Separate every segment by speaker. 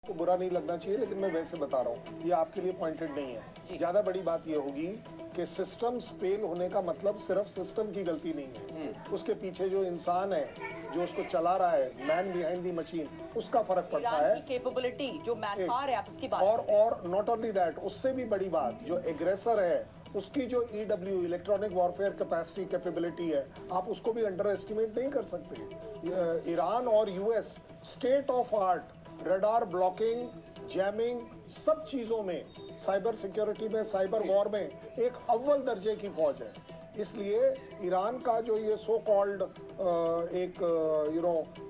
Speaker 1: को बुरा नहीं लगना चाहिए, लेकिन मैं वैसे बता रहा हूँ, ये आपके लिए पॉइंटेड नहीं है। ज्यादा बड़ी बात ये होगी कि सिस्टम्स फेल होने का मतलब सिर्फ सिस्टम की गलती नहीं है, उसके पीछे जो इंसान है, जो उसको चला रहा है, मैन बिहाइंड दी मशीन, उसका फर्क पड़ता है।
Speaker 2: कैपेबिलिटी, जो मैन पावर है, आप उसकी बात
Speaker 1: और नॉट ओनली दैट, उससे भी बड़ी बात, जो एग्रेसर है उसकी जो EW electronic warfare capacity capability है, आप उसको भी अंडर एस्टिमेट नहीं कर सकते। ईरान और US state of art radar blocking, jamming, सब चीजों में, साइबर सिक्योरिटी में, साइबर वॉर में एक अव्वल दर्जे की फौज है। इसलिए ईरान का जो ये सो कॉल्ड एक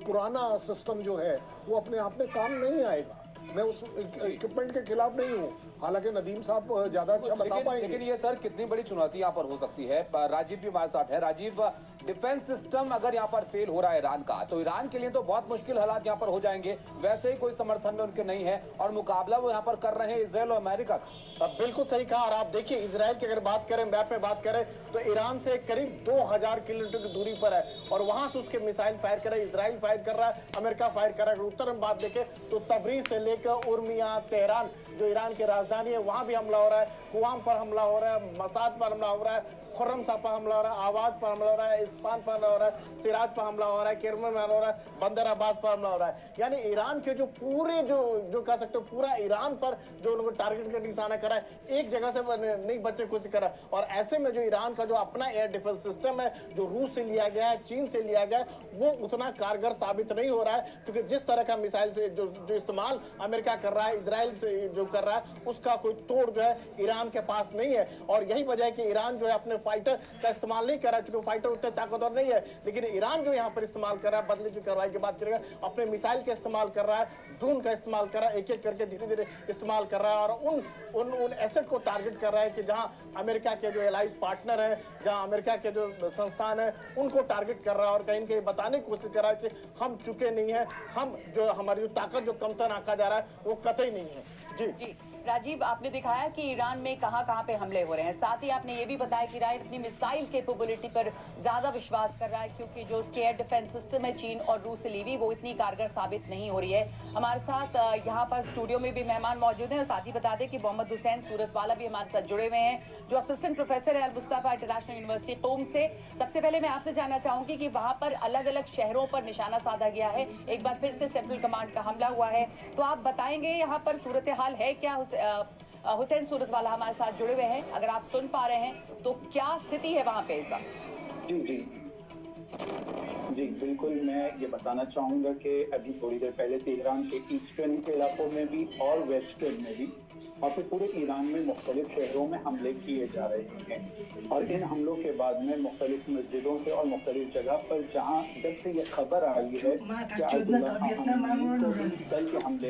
Speaker 1: पुराना सिस्टम जो है, वो अपने आप में काम नहीं आएगा। मैं उस इक्विपमेंट के खिलाफ नहीं हूँ, हालांकि नदीम साहब ज्यादा अच्छा बता पाएंगे।
Speaker 3: लेकिन ये सर कितनी बड़ी चुनौती यहाँ पर हो सकती है। राजीव भी हमारे साथ है। राजीव, डिफेंस सिस्टम अगर यहाँ पर फेल हो रहा है ईरान का, तो ईरान के लिए तो बहुत मुश्किल हालात यहाँ पर हो जाएंगे। वैसे ही कोई समर्थन में उनके नहीं है और मुकाबला वो यहाँ पर कर रहे हैं इजराइल और अमेरिका का।
Speaker 4: बिल्कुल सही कहा। और आप देखिए, इजराइल की अगर बात करें, मैप में बात करें, तो ईरान से करीब 2000 किलोमीटर की दूरी पर है और वहां से उसके मिसाइल फायर कर रहा है, इजराइल फायर कर रहा है, अमेरिका फायर कर रहा है। उत्तर में बात देखें तो तबरीज से लेकर उर्मिया, तेहरान जो ईरान की राजधानी है, वहां भी हमला हो रहा है, कुवाम पर हमला हो रहा है, मसाद पर हमला हो रहा है, खुर्रमशाह पर हमला हो रहा है, आवाज पर हमला हो रहा है, इस्पान पर हमला हो रहा है, सिराज पर हमला हो रहा है, किरमन में हमला हो रहा है, बंदर अब्बास पर हमला हो रहा है। यानी ईरान के जो पूरे जो कह सकते हो पूरा ईरान पर जो उनको टारगेट का निशाना करा है, एक जगह से नहीं बचने की कोशिश करा। और ऐसे में जो ईरान का जो अपना एयर डिफेंस सिस्टम है, जो रूस से लिया गया है, चीन से लिया गया है, वो उतना कारगर साबित नहीं हो रहा है, क्योंकि जिस तरह का मिसाइल से जो इस्तेमाल अमेरिका कर रहा है, इजराइल से जो कर रहा है, उसका कोई तोड़ जो है ईरान के पास नहीं है। और यही वजह है कि ईरान जो है अपने फाइटर का इस्तेमाल नहीं कर रहा है, क्योंकि फाइटर उतने ताकतवर नहीं है। लेकिन ईरान जो यहाँ पर इस्तेमाल कर रहा है, बदले की कार्रवाई की बात करेगा, अपने मिसाइल का इस्तेमाल कर रहा है, ड्रोन का इस्तेमाल कर रहा है, एक एक करके धीरे धीरे इस्तेमाल कर रहा है और उन एसेट को टारगेट कर रहा है कि जहां अमेरिका के जो एलाइज पार्टनर है, जहां अमेरिका के जो संस्थान है, उनको टारगेट कर रहा है और कहीं कहीं बताने की कोशिश कर रहा है कि हम चुके नहीं है, हम जो हमारी जो ताकत जो कमतर आंका जा रहा है, वो कतई नहीं है। जी
Speaker 2: राजीव, आपने दिखाया कि ईरान में कहां पे हमले हो रहे हैं, साथ ही आपने ये भी बताया कि ईरान अपनी मिसाइल कैपेबिलिटी पर ज्यादा विश्वास कर रहा है, क्योंकि जो उसके एयर डिफेंस सिस्टम है चीन और रूस से ली हुई, वो इतनी कारगर साबित नहीं हो रही है। हमारे साथ यहाँ पर स्टूडियो में भी मेहमान मौजूद हैं और साथ ही बता दें कि मोहम्मद हुसैन सूरत वाला भी हमारे साथ जुड़े हुए हैं, जो असिस्टेंट प्रोफेसर है अल-मुस्तफा इंटरनेशनल यूनिवर्सिटी कोम से। सबसे पहले मैं आपसे जानना चाहूंगी कि वहां पर अलग अलग शहरों पर निशाना साधा गया है, एक बार फिर से सेंट्रल कमांड का हमला हुआ है, तो आप बताएंगे यहाँ पर सूरत हाल है क्या? हुसैन सूरत वाला हमारे साथ जुड़े हुए हैं, अगर आप सुन पा रहे हैं तो क्या स्थिति है वहां पे इस वक्त?
Speaker 5: जी बिल्कुल, मैं ये बताना चाहूँगा कि अभी थोड़ी देर पहले तेहरान के ईस्टर्न के इलाकों में भी और वेस्टर्न में भी और फिर पूरे ईरान में मुख्तलिफ शहरों में हमले किए जा रहे हैं। और इन हमलों के बाद में मुख्तलिफ मस्जिदों से और मुख्तलिफ जगह पर जहाँ जब से ये खबर आई है कि कल के हमले